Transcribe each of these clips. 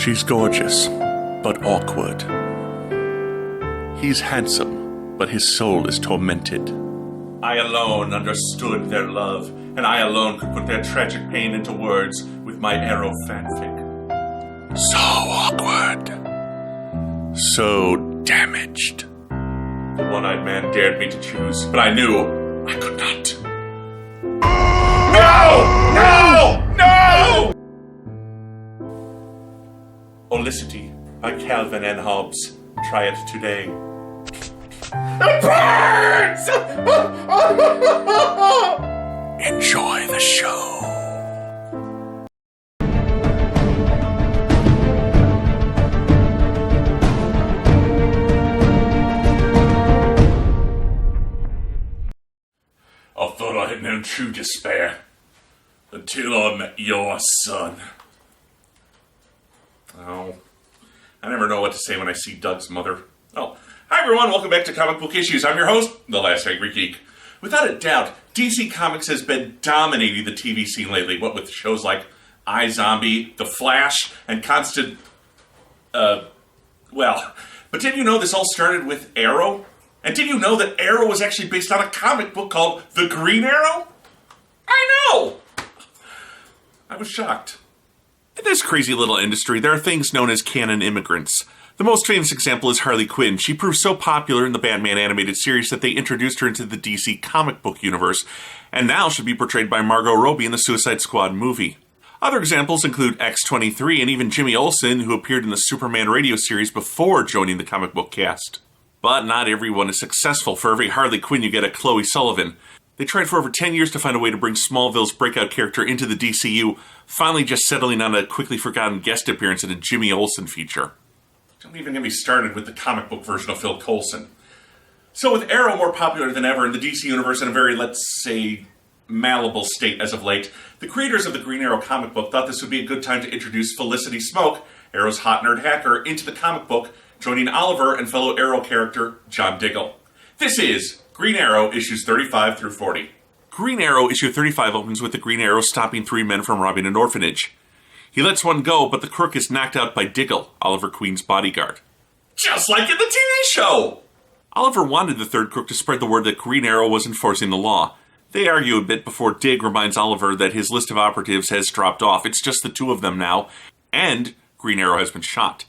She's gorgeous, but awkward. He's handsome, but his soul is tormented. I alone understood their love, and I alone could put their tragic pain into words with my Arrow fanfic. So awkward. So damaged. The one-eyed man dared me to choose, but I knew I could not. No! No! No! Felicity by Calvin and Hobbes. Try it today. It burns! Enjoy the show. I thought I had known true despair until I met your son. Oh, I never know what to say when I see Doug's mother. Oh, hi everyone, welcome back to Comic Book Issues. I'm your host, the Last Angry Geek. Without a doubt, DC Comics has been dominating the TV scene lately, what with shows like iZombie, The Flash, and constant, but did you know this all started with Arrow? And did you know that Arrow was actually based on a comic book called The Green Arrow? I know! I was shocked. In this crazy little industry, there are things known as canon immigrants. The most famous example is Harley Quinn. She proved so popular in the Batman animated series that they introduced her into the DC comic book universe, and now should be portrayed by Margot Robbie in the Suicide Squad movie. Other examples include X-23 and even Jimmy Olsen, who appeared in the Superman radio series before joining the comic book cast. But not everyone is successful. For every Harley Quinn, you get a Chloe Sullivan. They tried for over 10 years to find a way to bring Smallville's breakout character into the DCU, finally just settling on a quickly forgotten guest appearance in a Jimmy Olsen feature. Don't even get me started with the comic book version of Phil Coulson. So with Arrow more popular than ever in the DC universe in a very, let's say, malleable state as of late, the creators of the Green Arrow comic book thought this would be a good time to introduce Felicity Smoke, Arrow's hot nerd hacker, into the comic book, joining Oliver and fellow Arrow character John Diggle. This is Green Arrow issues 35 through 40. Green Arrow issue 35 opens with the Green Arrow stopping three men from robbing an orphanage. He lets one go, but the crook is knocked out by Diggle, Oliver Queen's bodyguard. Just like in the TV show! Oliver wanted the third crook to spread the word that Green Arrow was enforcing the law. They argue a bit before Dig reminds Oliver that his list of operatives has dropped off. It's just the two of them now, and Green Arrow has been shot.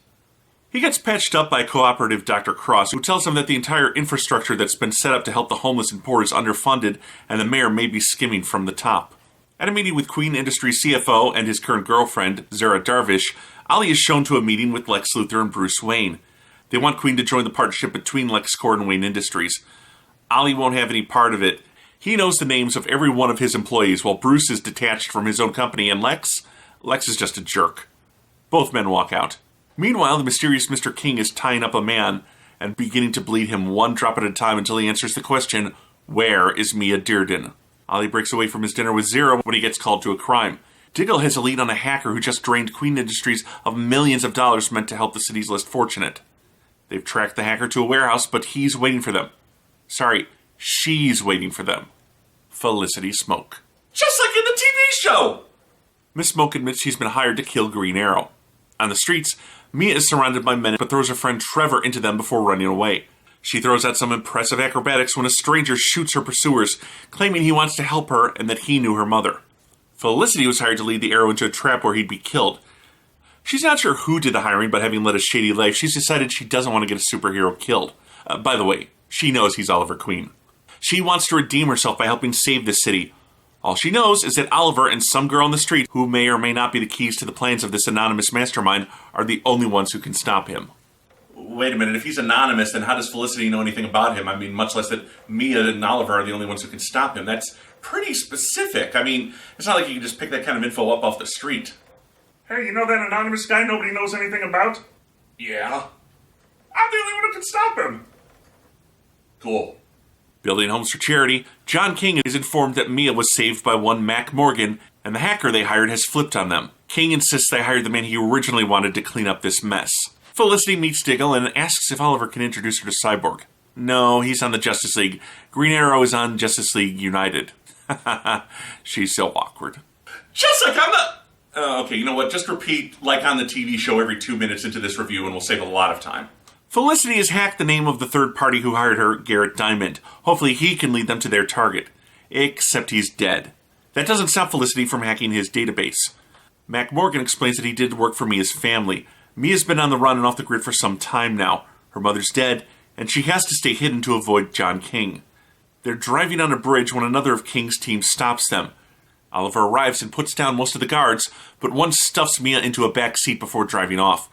He gets patched up by cooperative Dr. Cross, who tells him that the entire infrastructure that's been set up to help the homeless and poor is underfunded, and the mayor may be skimming from the top. At a meeting with Queen Industries CFO and his current girlfriend, Zara Darvish, Ollie is shown to a meeting with Lex Luthor and Bruce Wayne. They want Queen to join the partnership between LexCorp and Wayne Industries. Ollie won't have any part of it. He knows the names of every one of his employees, while Bruce is detached from his own company, and Lex is just a jerk. Both men walk out. Meanwhile, the mysterious Mr. King is tying up a man and beginning to bleed him one drop at a time until he answers the question, where is Mia Dearden? Ollie breaks away from his dinner with Zero when he gets called to a crime. Diggle has a lead on a hacker who just drained Queen Industries of millions of dollars meant to help the city's less fortunate. They've tracked the hacker to a warehouse, but he's waiting for them. Sorry, she's waiting for them. Felicity Smoke. Just like in the TV show! Miss Smoke admits she's been hired to kill Green Arrow. On the streets, Mia is surrounded by men but throws her friend Trevor into them before running away. She throws out some impressive acrobatics when a stranger shoots her pursuers, claiming he wants to help her and that he knew her mother. Felicity was hired to lead the Arrow into a trap where he'd be killed. She's not sure who did the hiring, but having led a shady life, she's decided she doesn't want to get a superhero killed. By the way, she knows he's Oliver Queen. She wants to redeem herself by helping save the city. All she knows is that Oliver and some girl on the street, who may or may not be the keys to the plans of this anonymous mastermind, are the only ones who can stop him. Wait a minute, if he's anonymous, then how does Felicity know anything about him? I mean, much less that Mia and Oliver are the only ones who can stop him. That's pretty specific. I mean, it's not like you can just pick that kind of info up off the street. Hey, you know that anonymous guy nobody knows anything about? Yeah. I'm the only one who can stop him. Cool. Building homes for charity, John King is informed that Mia was saved by one Mac Morgan, and the hacker they hired has flipped on them. King insists they hired the man he originally wanted to clean up this mess. Felicity meets Diggle and asks if Oliver can introduce her to Cyborg. No, he's on the Justice League. Green Arrow is on Justice League United. She's so awkward. Just like I'm the... Okay, you know what? Just repeat, like on the TV show, every 2 minutes into this review, and we'll save a lot of time. Felicity has hacked the name of the third party who hired her, Garrett Diamond. Hopefully he can lead them to their target. Except he's dead. That doesn't stop Felicity from hacking his database. Mac Morgan explains that he did work for Mia's family. Mia's been on the run and off the grid for some time now. Her mother's dead, and she has to stay hidden to avoid John King. They're driving on a bridge when another of King's team stops them. Oliver arrives and puts down most of the guards, but one stuffs Mia into a back seat before driving off.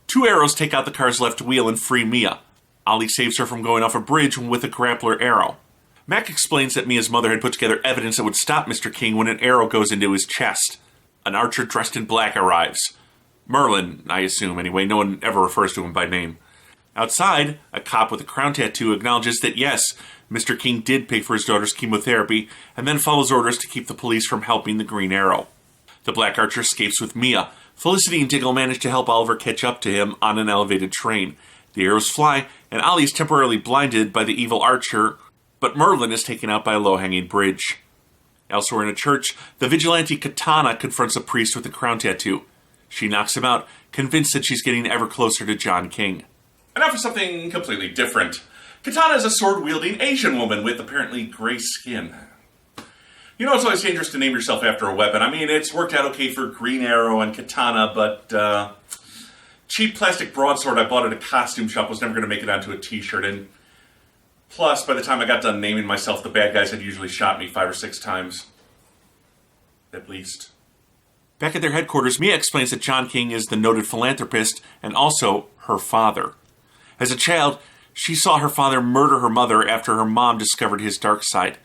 2 arrows take out the car's left wheel and free Mia. Ollie saves her from going off a bridge with a grappler arrow. Mac explains that Mia's mother had put together evidence that would stop Mr. King when an arrow goes into his chest. An archer dressed in black arrives. Merlin, I assume anyway, no one ever refers to him by name. Outside, a cop with a crown tattoo acknowledges that yes, Mr. King did pay for his daughter's chemotherapy, and then follows orders to keep the police from helping the Green Arrow. The Black Archer escapes with Mia. Felicity and Diggle manage to help Oliver catch up to him on an elevated train. The arrows fly, and Ollie is temporarily blinded by the evil Archer, but Merlin is taken out by a low-hanging bridge. Elsewhere in a church, the vigilante Katana confronts a priest with a crown tattoo. She knocks him out, convinced that she's getting ever closer to John King. And now for something completely different. Katana is a sword-wielding Asian woman with apparently gray skin. You know, it's always dangerous to name yourself after a weapon. I mean, it's worked out okay for Green Arrow and Katana, but cheap plastic broadsword I bought at a costume shop was never going to make it onto a t-shirt, and plus, by the time I got done naming myself, the bad guys had usually shot me 5 or 6 times. At least. Back at their headquarters, Mia explains that John King is the noted philanthropist and also her father. As a child, she saw her father murder her mother after her mom discovered his dark side.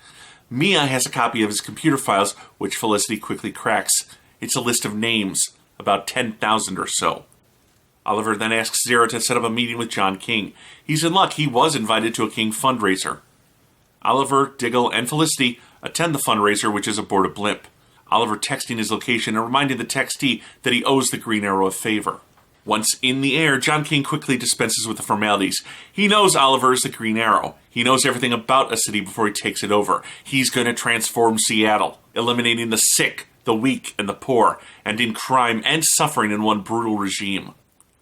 Mia has a copy of his computer files, which Felicity quickly cracks. It's a list of names, about 10,000 or so. Oliver then asks Zero to set up a meeting with John King. He's in luck, he was invited to a King fundraiser. Oliver, Diggle, and Felicity attend the fundraiser, which is aboard a blimp. Oliver texting his location and reminding the textee that he owes the Green Arrow a favor. Once in the air, John King quickly dispenses with the formalities. He knows Oliver is the Green Arrow. He knows everything about a city before he takes it over. He's going to transform Seattle, eliminating the sick, the weak, and the poor, ending crime and suffering in one brutal regime.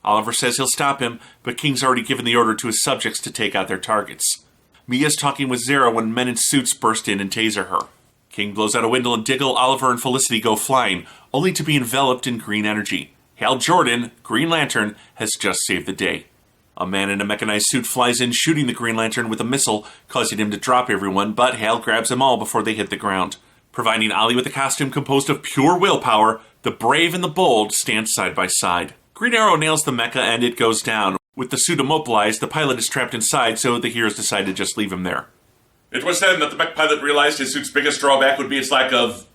Oliver says he'll stop him, but King's already given the order to his subjects to take out their targets. Mia's talking with Zero when men in suits burst in and taser her. King blows out a window and Diggle, Oliver, and Felicity go flying, only to be enveloped in green energy. Hal Jordan, Green Lantern, has just saved the day. A man in a mechanized suit flies in, shooting the Green Lantern with a missile, causing him to drop everyone, but Hal grabs them all before they hit the ground. Providing Ollie with a costume composed of pure willpower, the brave and the bold stand side by side. Green Arrow nails the mecha and it goes down. With the suit immobilized, the pilot is trapped inside, so the heroes decide to just leave him there. It was then that the mech pilot realized his suit's biggest drawback would be its lack of,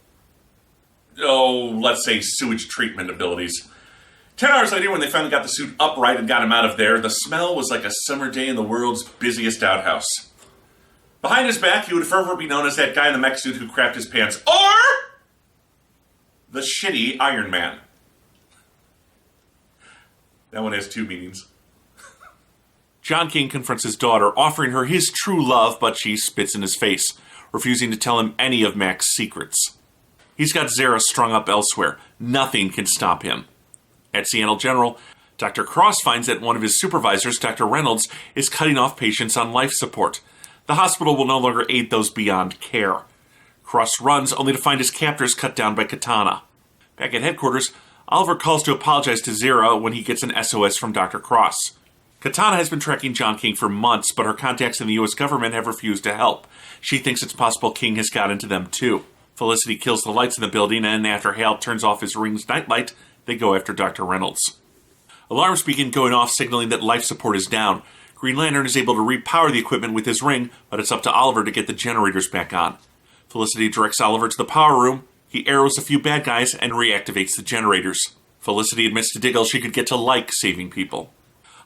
let's say, sewage treatment abilities. 10 hours later, when they finally got the suit upright and got him out of there, the smell was like a summer day in the world's busiest outhouse. Behind his back, he would forever be known as that guy in the mech suit who crapped his pants, or the shitty Iron Man. That one has 2 meanings. John King confronts his daughter, offering her his true love, but she spits in his face, refusing to tell him any of Mac's secrets. He's got Zara strung up elsewhere. Nothing can stop him. At Seattle General, Dr. Cross finds that one of his supervisors, Dr. Reynolds, is cutting off patients on life support. The hospital will no longer aid those beyond care. Cross runs only to find his captors cut down by Katana. Back at headquarters, Oliver calls to apologize to Zara when he gets an SOS from Dr. Cross. Katana has been tracking John King for months, but her contacts in the U.S. government have refused to help. She thinks it's possible King has got into them too. Felicity kills the lights in the building, and after Hal turns off his ring's nightlight, they go after Dr. Reynolds. Alarms begin going off, signaling that life support is down. Green Lantern is able to repower the equipment with his ring, but it's up to Oliver to get the generators back on. Felicity directs Oliver to the power room. He arrows a few bad guys and reactivates the generators. Felicity admits to Diggle she could get to like saving people.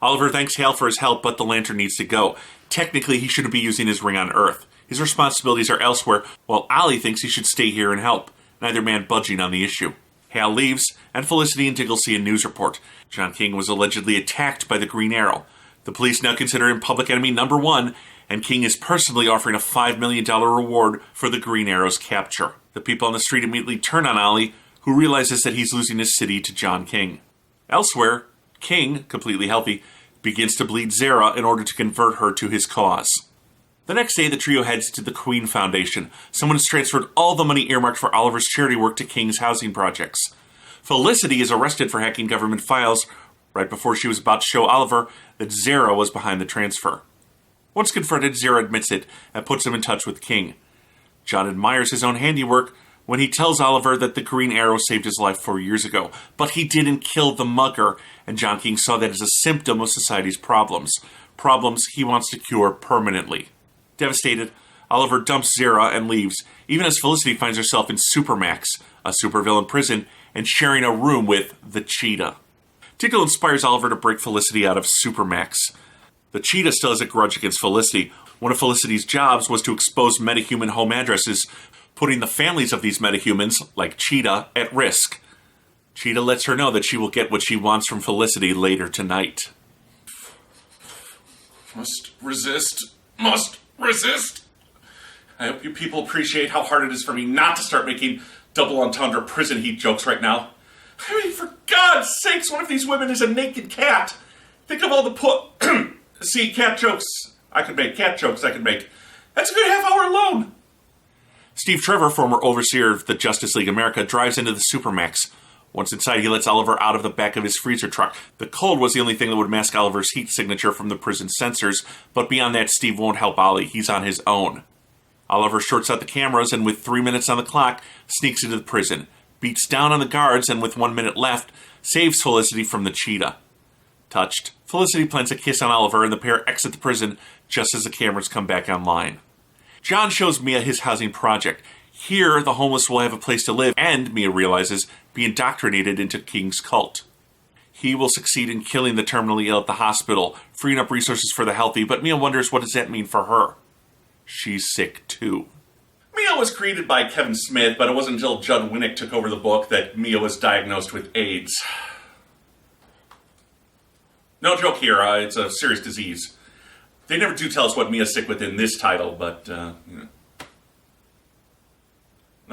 Oliver thanks Hal for his help, but the Lantern needs to go. Technically, he shouldn't be using his ring on Earth. His responsibilities are elsewhere, while Ollie thinks he should stay here and help, neither man budging on the issue. Hal leaves, and Felicity and Diggle see a news report. John King was allegedly attacked by the Green Arrow. The police now consider him public enemy number 1, and King is personally offering a $5 million reward for the Green Arrow's capture. The people on the street immediately turn on Ollie, who who realizes that he's losing his city to John King. Elsewhere, King, completely healthy, begins to bleed Zara in order to convert her to his cause. The next day, the trio heads to the Queen Foundation. Someone has transferred all the money earmarked for Oliver's charity work to King's housing projects. Felicity is arrested for hacking government files right before she was about to show Oliver that Zara was behind the transfer. Once confronted, Zara admits it and puts him in touch with King. John admires his own handiwork when he tells Oliver that the Green Arrow saved his life 4 years ago, but he didn't kill the mugger, and John King saw that as a symptom of society's problems he wants to cure permanently. Devastated, Oliver dumps Zara and leaves, even as Felicity finds herself in Supermax, a supervillain prison, and sharing a room with the Cheetah. Diggle inspires Oliver to break Felicity out of Supermax. The Cheetah still has a grudge against Felicity. One of Felicity's jobs was to expose metahuman home addresses, putting the families of these metahumans, like Cheetah, at risk. Cheetah lets her know that she will get what she wants from Felicity later tonight. Must resist. I hope you people appreciate how hard it is for me not to start making double entendre prison heat jokes right now. I mean, for God's sakes, one of these women is a naked cat. Think of all the See, cat jokes I could make. That's a good half hour alone. Steve Trevor, former overseer of the Justice League America, drives into the Supermax. Once inside, he lets Oliver out of the back of his freezer truck. The cold was the only thing that would mask Oliver's heat signature from the prison sensors, but beyond that, Steve won't help Ollie. He's on his own. Oliver shorts out the cameras and with 3 minutes on the clock, sneaks into the prison, beats down on the guards, and with 1 minute left, saves Felicity from the Cheetah. Touched, Felicity plants a kiss on Oliver and the pair exit the prison just as the cameras come back online. John shows Mia his housing project. Here, the homeless will have a place to live and, Mia realizes, be indoctrinated into King's cult. He will succeed in killing the terminally ill at the hospital, freeing up resources for the healthy, but Mia wonders what does that mean for her. She's sick too. Mia was created by Kevin Smith, but it wasn't until Judd Winnick took over the book that Mia was diagnosed with AIDS. No joke here, it's a serious disease. They never do tell us what Mia's sick with in this title, but, No,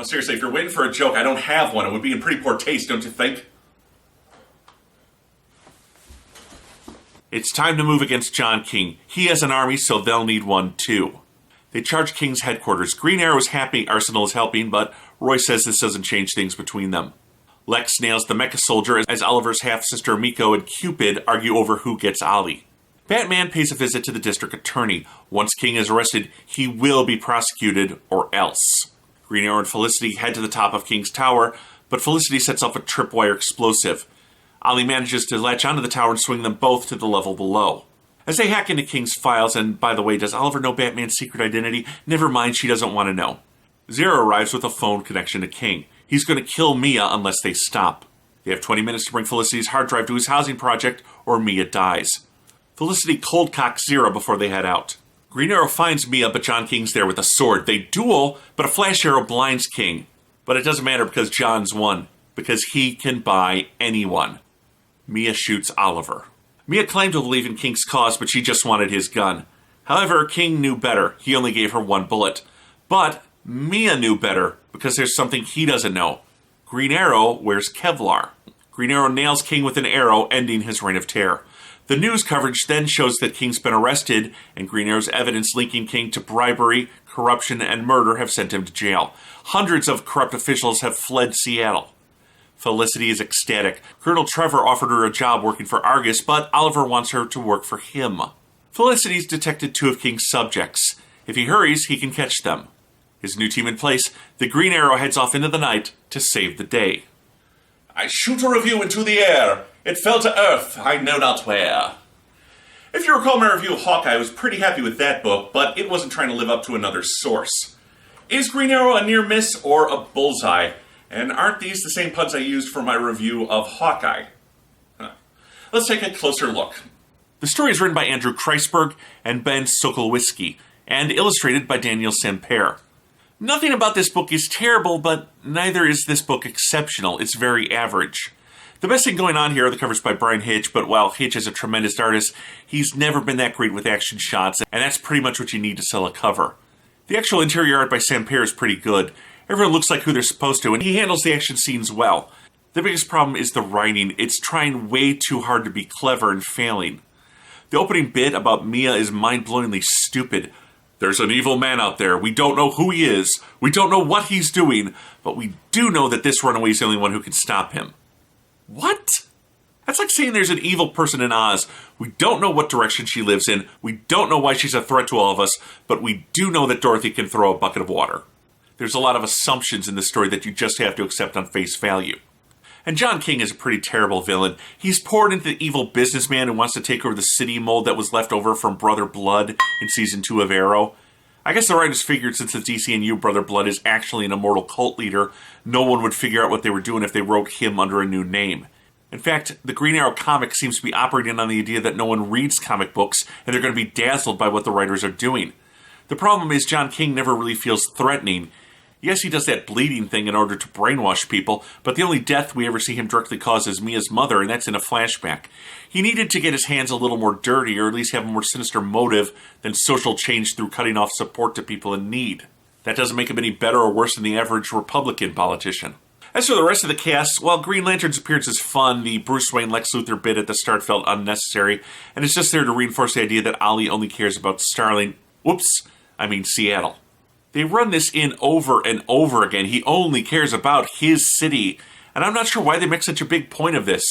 seriously, if you're waiting for a joke, I don't have one. It would be in pretty poor taste, don't you think? It's time to move against John King. He has an army, so they'll need one too. They charge King's headquarters. Green Arrow's happy Arsenal is helping, but Roy says this doesn't change things between them. Lex nails the mecha soldier as Oliver's half-sister Miko and Cupid argue over who gets Ollie. Batman pays a visit to the district attorney. Once King is arrested, he will be prosecuted or else. Green Arrow and Felicity head to the top of King's tower, but Felicity sets off a tripwire explosive. Ollie manages to latch onto the tower and swing them both to the level below. As they hack into King's files, and by the way, does Oliver know Batman's secret identity? Never mind, she doesn't want to know. Zero arrives with a phone connection to King. He's going to kill Mia unless they stop. They have 20 minutes to bring Felicity's hard drive to his housing project, or Mia dies. Felicity cold cocks Zero before they head out. Green Arrow finds Mia, but John King's there with a sword. They duel, but a flash arrow blinds King. But it doesn't matter because John's won. Because he can buy anyone. Mia shoots Oliver. Mia claimed to believe in King's cause, but she just wanted his gun. However, King knew better. He only gave her 1 bullet. But Mia knew better, because there's something he doesn't know. Green Arrow wears Kevlar. Green Arrow nails King with an arrow, ending his reign of terror. The news coverage then shows that King's been arrested, and Green Arrow's evidence linking King to bribery, corruption, and murder have sent him to jail. Hundreds of corrupt officials have fled Seattle. Felicity is ecstatic. Colonel Trevor offered her a job working for Argus, but Oliver wants her to work for him. Felicity's detected 2 of King's subjects. If he hurries, he can catch them. His new team in place, the Green Arrow heads off into the night to save the day. I shoot a review into the air. It fell to earth, I know not where. If you recall my review of Hawkeye, I was pretty happy with that book, but it wasn't trying to live up to another source. Is Green Arrow a near miss or a bullseye? And aren't these the same puns I used for my review of Hawkeye? Let's take a closer look. The story is written by Andrew Kreisberg and Ben Sokolowski, and illustrated by Daniel Samper. Nothing about this book is terrible, but neither is this book exceptional. It's very average. The best thing going on here are the covers by Brian Hitch, but while Hitch is a tremendous artist, he's never been that great with action shots, and that's pretty much what you need to sell a cover. The actual interior art by Samper is pretty good, Everyone looks like who they're supposed to, and he handles the action scenes well. The biggest problem is the writing. It's trying way too hard to be clever and failing. The opening bit about Mia is mind-blowingly stupid. There's an evil man out there. We don't know who he is. We don't know what he's doing, but we do know that this runaway is the only one who can stop him. What? That's like saying there's an evil person in Oz. We don't know what direction she lives in. We don't know why she's a threat to all of us, but we do know that Dorothy can throw a bucket of water. There's a lot of assumptions in this story that you just have to accept on face value. And John King is a pretty terrible villain. He's poured into the evil businessman who wants to take over the city mold that was left over from Brother Blood in Season 2 of Arrow. I guess the writers figured since the DCNU Brother Blood is actually an immortal cult leader, no one would figure out what they were doing if they wrote him under a new name. In fact, the Green Arrow comic seems to be operating on the idea that no one reads comic books and they're going to be dazzled by what the writers are doing. The problem is John King never really feels threatening. Yes, he does that bleeding thing in order to brainwash people, but the only death we ever see him directly cause is Mia's mother, and that's in a flashback. He needed to get his hands a little more dirty, or at least have a more sinister motive than social change through cutting off support to people in need. That doesn't make him any better or worse than the average Republican politician. As for the rest of the cast, while Green Lantern's appearance is fun, the Bruce Wayne Lex Luthor bit at the start felt unnecessary, and it's just there to reinforce the idea that Ollie only cares about Seattle. They run this in over and over again. He only cares about his city, and I'm not sure why they make such a big point of this.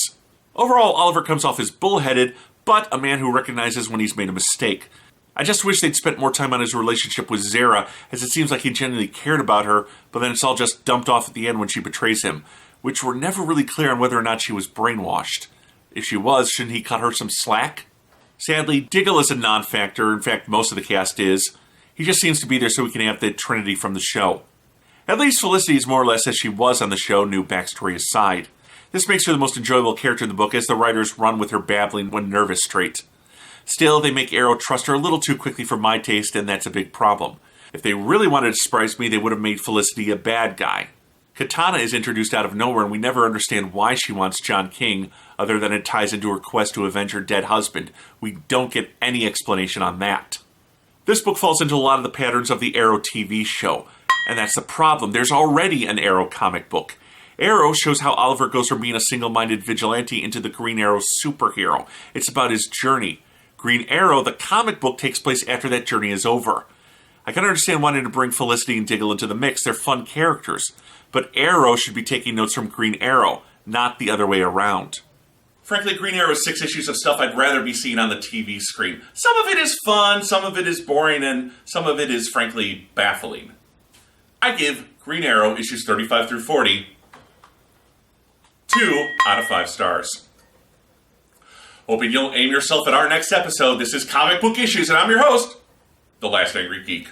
Overall, Oliver comes off as bullheaded, but a man who recognizes when he's made a mistake. I just wish they'd spent more time on his relationship with Zara, as it seems like he genuinely cared about her, but then it's all just dumped off at the end when she betrays him, which we're never really clear on whether or not she was brainwashed. If she was, shouldn't he cut her some slack? Sadly, Diggle is a non-factor. In fact, most of the cast is. He just seems to be there so we can have the Trinity from the show. At least Felicity is more or less as she was on the show, new backstory aside. This makes her the most enjoyable character in the book as the writers run with her babbling when nervous straight. Still, they make Arrow trust her a little too quickly for my taste, and that's a big problem. If they really wanted to surprise me, they would have made Felicity a bad guy. Katana is introduced out of nowhere, and we never understand why she wants John King, other than it ties into her quest to avenge her dead husband. We don't get any explanation on that. This book falls into a lot of the patterns of the Arrow TV show, and that's the problem. There's already an Arrow comic book. Arrow shows how Oliver goes from being a single-minded vigilante into the Green Arrow superhero. It's about his journey. Green Arrow, the comic book, takes place after that journey is over. I can understand wanting to bring Felicity and Diggle into the mix. They're fun characters. But Arrow should be taking notes from Green Arrow, not the other way around. Frankly, Green Arrow is 6 issues of stuff I'd rather be seeing on the TV screen. Some of it is fun, some of it is boring, and some of it is, frankly, baffling. I give Green Arrow issues 35 through 40 2 out of 5 stars. Hoping you'll aim yourself at our next episode. This is Comic Book Issues, and I'm your host, the Last Angry Geek.